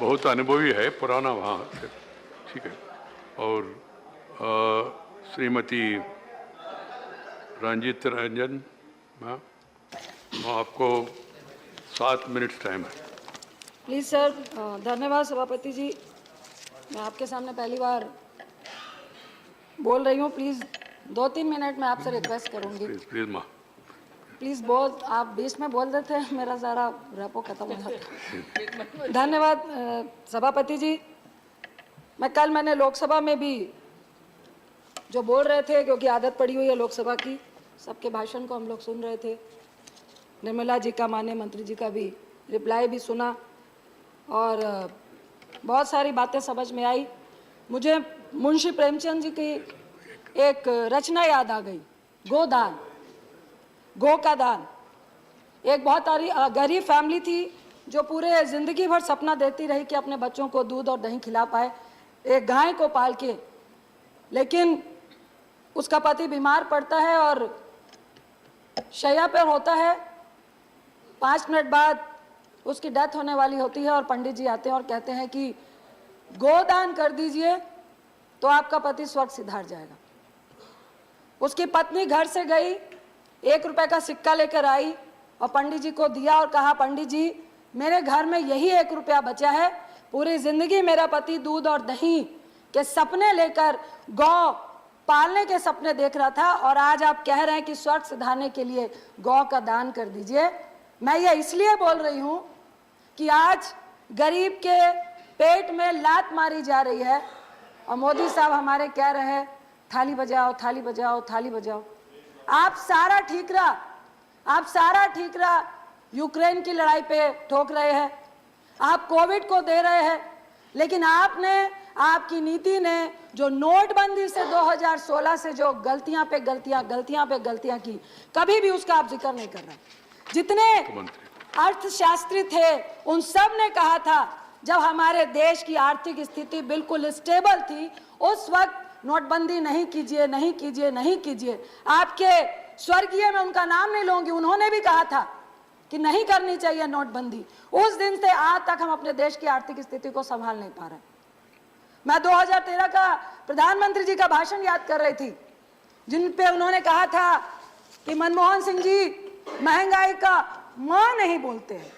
बहुत अनुभवी है, पुराना वहाँ से, ठीक है। और श्रीमती रंजित रंजन, आपको 7 मिनट टाइम है। Please sir. धन्यवाद सभापति जी। मैं आपके सामने पहली बार बोल रही हूँ। प्लीज़ 2-3 मिनट में आपसे रिक्वेस्ट करूँगी। प्लीज माँ, प्लीज़ आप बीच में बोल देते हैं, मेरा सारा रैपो खत्म हो जाता। धन्यवाद सभापति जी। मैंने लोकसभा में भी जो बोल रहे थे, क्योंकि आदत पड़ी हुई है लोकसभा की, सबके भाषण को हम लोग सुन रहे थे। निर्मला जी का, माननीय मंत्री जी का भी रिप्लाई भी सुना और बहुत सारी बातें समझ में आई। मुझे मुंशी प्रेमचंद जी की एक रचना याद आ गई, गोदान, गो का दान। एक बहुत गरीब फैमिली थी जो पूरे ज़िंदगी भर सपना देती रही कि अपने बच्चों को दूध और दही खिला पाए, एक गाय को पाल के। लेकिन उसका पति बीमार पड़ता है और शैया पर होता है। 5 मिनट बाद उसकी डेथ होने वाली होती है और पंडित जी आते हैं और कहते हैं कि गोदान कर दीजिए तो आपका पति स्वर्ग सिधार जाएगा। उसकी पत्नी घर से गई, 1 रुपए का सिक्का लेकर आई और पंडित जी को दिया और कहा, पंडित जी मेरे घर में यही 1 रुपया बचा है। पूरी जिंदगी मेरा पति दूध और दही के सपने लेकर गौ पालने के सपने देख रहा था और आज आप कह रहे हैं कि स्वर्ग सिधारने के लिए गौ का दान कर दीजिए। मैं ये इसलिए बोल रही हूँ कि आज गरीब के पेट में लात मारी जा रही है और मोदी साहब हमारे कह रहे हैं थाली बजाओ, थाली बजाओ, थाली बजाओ। आप सारा ठीकरा यूक्रेन की लड़ाई पे ठोक रहे हैं, आप कोविड को दे रहे हैं, लेकिन आपकी नीति ने जो नोटबंदी से 2016 से जो गलतियां पे गलतियां की, कभी भी उसका आप जिक्र नहीं कर रहे। जितने अर्थशास्त्री थे उन सब ने कहा था, जब हमारे देश की आर्थिक स्थिति बिल्कुल स्टेबल थी, उस वक्त नोटबंदी नहीं कीजिए। आपके स्वर्गीय, मैं उनका नाम नहीं लूंगी, उन्होंने भी कहा था कि नहीं करनी चाहिए नोटबंदी। उस दिन से आज तक हम अपने देश की आर्थिक स्थिति को संभाल नहीं पा रहे। मैं 2013 का प्रधानमंत्री जी का भाषण याद कर रही थी, जिन पे उन्होंने कहा था कि मनमोहन सिंह जी महंगाई का मां नहीं बोलते हैं।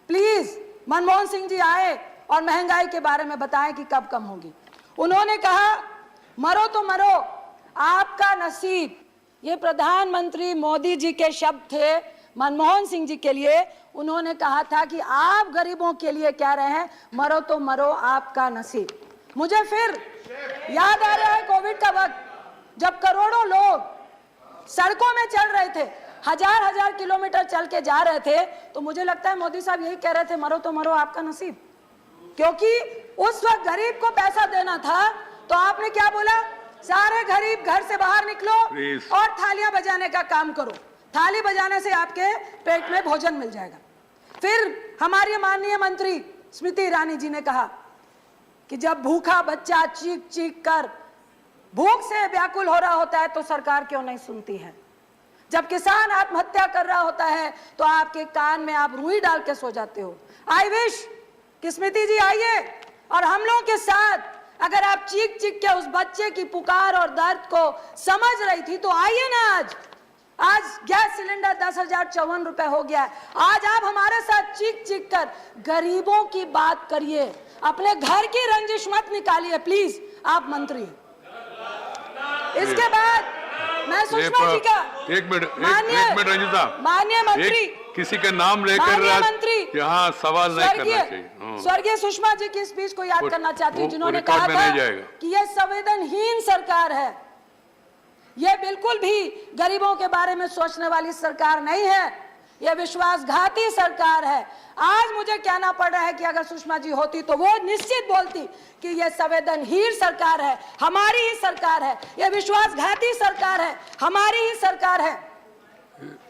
प्लीज मनमोहन सिंह जी आए और महंगाई के बारे में बताएं कि कब कम होगी। उन्होंने कहा मरो तो मरो आपका नसीब। ये प्रधानमंत्री मोदी जी के शब्द थे मनमोहन सिंह जी के लिए। उन्होंने कहा था कि आप गरीबों के लिए कह रहे हैं मरो तो मरो आपका नसीब। मुझे फिर याद आ रहा है कोविड का वक्त, जब करोड़ों लोग सड़कों में चल रहे थे, हजार किलोमीटर चल के जा रहे थे, तो मुझे लगता है मोदी साहब यही कह रहे थे मरो तो मरो आपका नसीब। क्योंकि उस वक्त गरीब को पैसा देना था, तो आपने क्या बोला, सारे गरीब घर से बाहर निकलो और थालियां बजाने का काम करो। थाली बजाने से आपके पेट में भोजन मिल जाएगा। फिर हमारी माननीय मंत्री स्मृति ईरानी जी ने कहा कि जब भूखा बच्चा चीख कर भूख से व्याकुल हो रहा होता है तो सरकार क्यों नहीं सुनती है। जब किसान आत्महत्या कर रहा होता है तो आपके कान में आप रुई डाल के सो जाते हो। आई विश कि स्मृति जी आइए और हम लोगों के साथ, अगर आप चीख के उस बच्चे की पुकार और दर्द को समझ रही थी, तो आइए ना। आज गैस सिलेंडर 10,054 रुपए हो गया है। आज आप हमारे साथ चीख कर गरीबों की बात करिए, अपने घर की रंजिश मत निकालिए प्लीज, आप मंत्री। इसके बाद मैं सुषमा जी का एक मिनट रंजिता, माननीय मंत्री, किसी का नाम लेकर यहाँ सवाल नहीं करना चाहिए। स्वर्गीय सुषमा जी की स्पीच को याद करना चाहती हूँ, जिन्होंने कहा था कि ये संवेदनहीन सरकार है, ये बिल्कुल भी गरीबों के बारे में सोचने वाली सरकार नहीं है, ये विश्वासघाती सरकार है। आज मुझे कहना पड़ रहा है कि अगर सुषमा जी होती तो वो निश्चित बोलती कि ये संवेदनहीन सरकार है, हमारी ही सरकार है, ये विश्वासघाती सरकार है, हमारी ही सरकार है।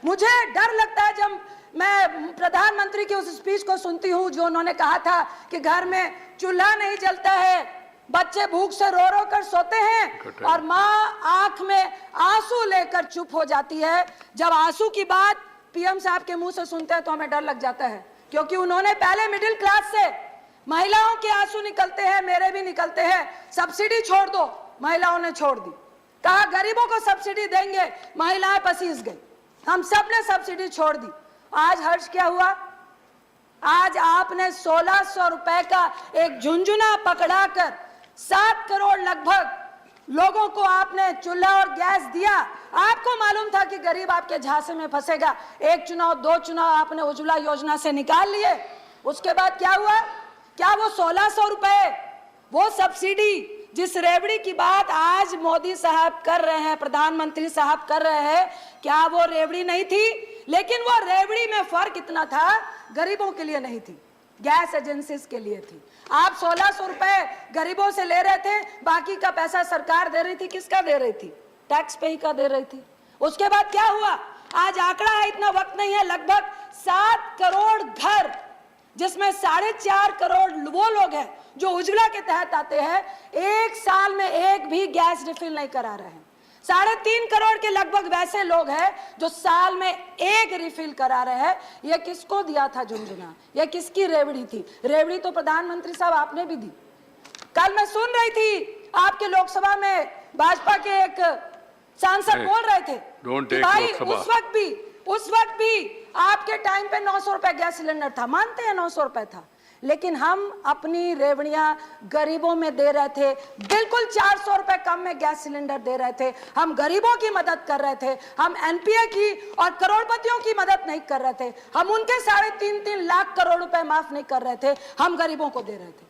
मुझे डर लगता है जब मैं प्रधानमंत्री की उस स्पीच को सुनती हूँ, जो उन्होंने कहा था कि घर में चूल्हा नहीं जलता है, बच्चे भूख से रो रो कर सोते हैं और माँ आंख में आंसू लेकर चुप हो जाती है। जब आंसू की बात पीएम साहब के मुंह से सुनते हैं तो हमें डर लग जाता है, क्योंकि उन्होंने पहले मिडिल क्लास से महिलाओं के आंसू निकलते हैं, मेरे भी निकलते हैं। सब्सिडी छोड़ दो, महिलाओं ने छोड़ दी। कहा गरीबों को सब्सिडी देंगे, महिलाएं पसीज गई। हम सब ने सब्सिडी छोड़ दी। आज हर्ष क्या हुआ? आज आपने 1600 रुपए का एक झुंझुना पकड़ाकर 7 करोड़ लगभग लोगों को आपने चूल्हा और गैस दिया। आपको मालूम था कि गरीब आपके झांसे में फंसेगा। एक चुनाव, 2 चुनाव आपने उज्ज्वला योजना से निकाल लिए। उसके बाद क्या हुआ? क्या वो 1600 रुपए, वो सब्सिडी जिस रेवड़ी की बात आज मोदी साहब कर रहे हैं, प्रधानमंत्री साहब कर रहे हैं, क्या वो रेवड़ी नहीं थी? लेकिन वो रेवड़ी में फर्क इतना था, गरीबों के लिए नहीं थी, गैस एजेंसीज के लिए थी। आप 1600 रुपए गरीबों से ले रहे थे, बाकी का पैसा सरकार दे रही थी। किसका दे रही थी? टैक्स पे ही का दे रही थी। उसके बाद क्या हुआ? आज आंकड़ा है, इतना वक्त नहीं है, लगभग 7 करोड़ घर, जिसमें 4.5 करोड़ वो लोग हैं जो उज्ज्वला के तहत आते हैं, 1 साल में एक भी गैस रिफिल नहीं करा रहे हैं। 3.5 करोड़ के लगभग वैसे लोग हैं जो साल में एक रिफिल करा रहे हैं। ये किसको दिया था झुंझुना? ये किसकी रेवड़ी थी? रेवड़ी तो प्रधानमंत्री साहब आपने भी दी। कल मैं सुन रही थी आपके लोकसभा में भाजपा के एक सांसद बोल रहे थे कि भाई उस वक्त भी आपके टाइम पे 900 रुपए गैस सिलेंडर था। मानते हैं 900 रुपए था, लेकिन हम अपनी रेवड़ियां गरीबों में दे रहे थे। बिल्कुल 400 रुपए कम में गैस सिलेंडर दे रहे थे। हम गरीबों की मदद कर रहे थे। हम एनपीए की और करोड़पतियों की मदद नहीं कर रहे थे। हम उनके 3.5 लाख करोड़ रुपए माफ नहीं कर रहे थे, हम गरीबों को दे रहे थे।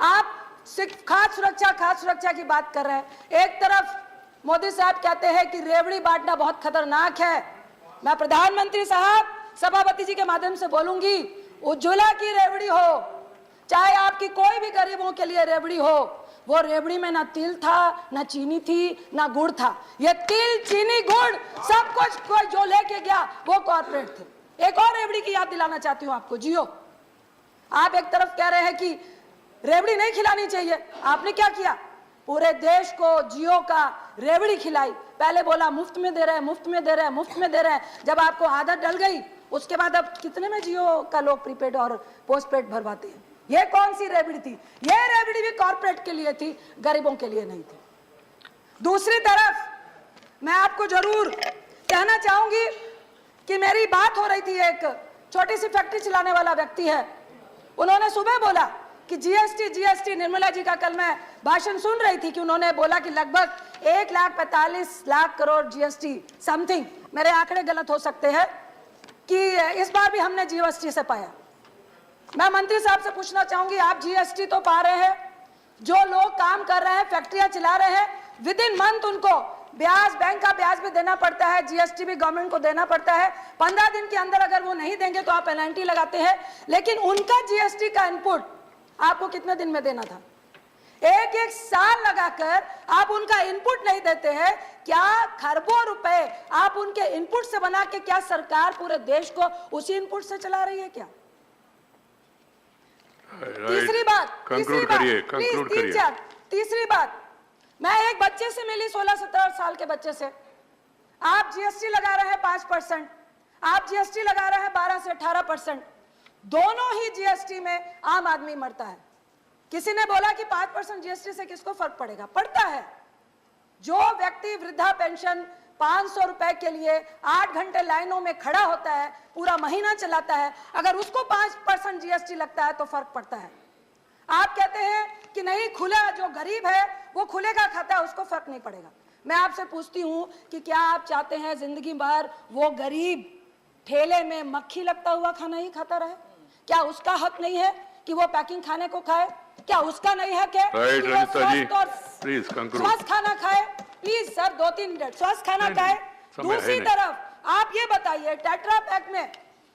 आप सिर्फ खाद्य सुरक्षा की बात कर रहे हैं। एक तरफ मोदी साहब कहते हैं कि रेवड़ी बांटना बहुत खतरनाक है। मैं प्रधानमंत्री साहब, सभापति जी के माध्यम से बोलूंगी, उज्ज्वला की रेवड़ी हो, चाहे आपकी कोई भी गरीबों के लिए रेवड़ी हो, वो रेवड़ी में ना तिल था, ना चीनी थी, ना गुड़ था। ये तिल, चीनी, गुड़ सब कुछ कोई जो लेके गया वो कॉर्पोरेट थे। एक और रेवड़ी की याद दिलाना चाहती हूँ आपको, जियो। आप एक तरफ कह रहे हैं कि रेवड़ी नहीं खिलानी चाहिए, आपने क्या किया? पूरे देश को जियो का रेवड़ी खिलाई। पहले बोला मुफ्त में दे रहे हैं, मुफ्त में दे रहे हैं, मुफ्त में दे रहे हैं। जब आपको आदत डल गई, उसके बाद अब कितने में जियो का लोग प्रीपेड और पोस्टपेड भरवाते हैं। ये कौन सी रेवड़ी थी? ये रेवड़ी भी कॉर्पोरेट के लिए थी, गरीबों के लिए नहीं थी। दूसरी तरफ मैं आपको जरूर कहना चाहूंगी कि मेरी बात हो रही थी, एक छोटी सी फैक्ट्री चलाने वाला व्यक्ति है, उन्होंने सुबह बोला कि जीएसटी निर्मला जी का कल मैं भाषण सुन रही थी कि उन्होंने बोला कि लगभग 1,45,00,000 करोड़ जीएसटी समथिंग, मेरे आंकड़े गलत हो सकते हैं, कि इस बार भी हमने जीएसटी से पाया। मैं मंत्री साहब से पूछना चाहूंगी, आप जीएसटी तो पा रहे हैं, जो लोग काम कर रहे हैं, फैक्ट्रियां चला रहे हैं, विद इन मंथ उनको ब्याज, बैंक का ब्याज भी देना पड़ता है, जीएसटी भी गवर्नमेंट को देना पड़ता है। 15 दिन के अंदर अगर वो नहीं देंगे तो आप पेनल्टी लगाते हैं, लेकिन उनका जीएसटी का इनपुट आपको कितने दिन में देना था? एक साल लगाकर आप उनका इनपुट नहीं देते हैं। क्या खरबों रुपए आप उनके इनपुट से बना के क्या सरकार पूरे देश को उसी इनपुट से चला रही है क्या? तीसरी बात, मैं एक बच्चे से मिली, 16-17 साल के बच्चे से। आप जीएसटी लगा रहे हैं 5%, आप जीएसटी लगा रहे हैं 12 से 18%। दोनों ही जीएसटी में आम आदमी मरता है। किसी ने बोला कि 5% जीएसटी से किसको फर्क पड़ेगा? पड़ता है। जो व्यक्ति वृद्धा पेंशन 500 रुपए के लिए 8 घंटे लाइनों में खड़ा होता है, पूरा महीना चलाता है, अगर उसको 5% जीएसटी लगता है तो फर्क पड़ता है। आप कहते हैं कि नहीं, खुला जो गरीब है वो खुले का खाता है, उसको फर्क नहीं पड़ेगा। मैं आपसे पूछती हूं कि क्या आप चाहते हैं जिंदगी भर वो गरीब ठेले में मक्खी लगता हुआ खाना ही खाता रहे? क्या उसका हक नहीं है कि वो पैकिंग खाने को खाए? क्या उसका नहीं है कि स्वस्थ खाना खाए? प्लीज सर, 2-3 मिनट स्वस्थ खाना खाए। दूसरी तरफ आप ये बताइए, टेट्रा पैक में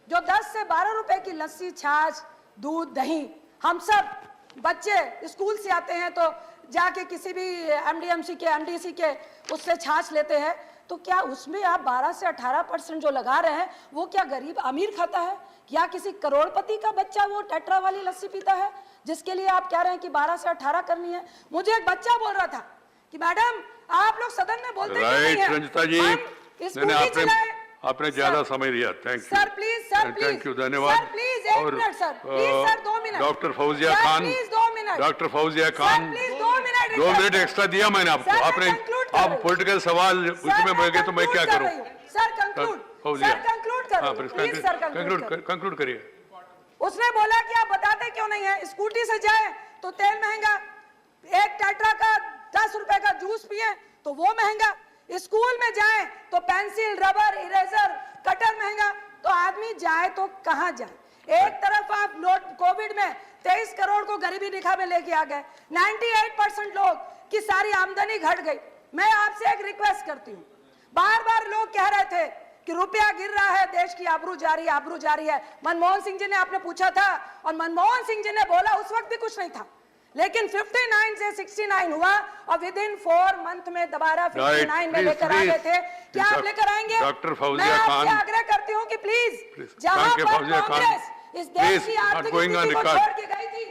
जो 10 से 12 रुपए की लस्सी, छाछ, दूध, दही, हम सब बच्चे स्कूल से आते हैं तो जाके किसी भी एमडीएमसी के, एमडीसी के उससे छाछ लेते हैं, तो क्या उसमें आप 12 से 18% जो लगा रहे हैं वो क्या गरीब अमीर खाता है? या किसी करोड़पति का बच्चा वो टेट्रा वाली लस्सी पीता है जिसके लिए आप कह रहे हैं कि 12 से 18 करनी है? मुझे एक बच्चा बोल रहा था कि मैडम आप लोग सदन में बोलते क्यों नहीं हैं? हम स्कूटी चलाए, आपने ज्यादा समय लिया, thank you sir please, sir please, thank you, धन्यवाद। Sir please 1 minute sir, please sir 2 minute, doctor Fauzia sir, Khan, please 2 minute, doctor Fauzia sir Khan, please 2 minute, 2 minute extra दिया मैंने आपको, सर, मैं आपने conclude कर आप रही हूँ। पॉलिटिकल सवाल उसमें बढ़ गए तो मैं क्या करूं? Sir conclude, Fauzia, sir conclude कर हाँ, रही हूँ, प्लीज सर कंक्लूड। कंक्लूड करिए। उसने बोला कि आप बताते क्यों नहीं है, स्कूटी से जाए तो तेल महंगा, एक टेट्रा का 10 रुपए का जूस पिए तो वो महंगा, स्कूल में जाए तो पेंसिल, रबर, इरेजर, कटर महंगा, तो आदमी जाए तो कहां जाए? एक तरफ आप नोट कोविड में 23 करोड़ को गरीबी रेखा में लेके आ गए, 98% लोग की सारी आमदनी घट गई। मैं आपसे एक रिक्वेस्ट करती हूँ, बार बार लोग कह रहे थे कि रुपया गिर रहा है, देश की आबरू जा रही है, आबरू जा रही है। मनमोहन सिंह जी ने आपने पूछा था और मनमोहन सिंह जी ने बोला उस वक्त भी कुछ नहीं था, लेकिन 59 से 69 हुआ और विद इन 4 मंथ में दोबारा 59 में लेकर आ गए थे। क्या आप लेकर आएंगे? डॉक्टर मैं फौजिया खान, आपसे आग्रह करती हूँ कि प्लीज, जहां पर कांग्रेस इस देश की आर्थिक स्थिति को छोड़ के गई थी,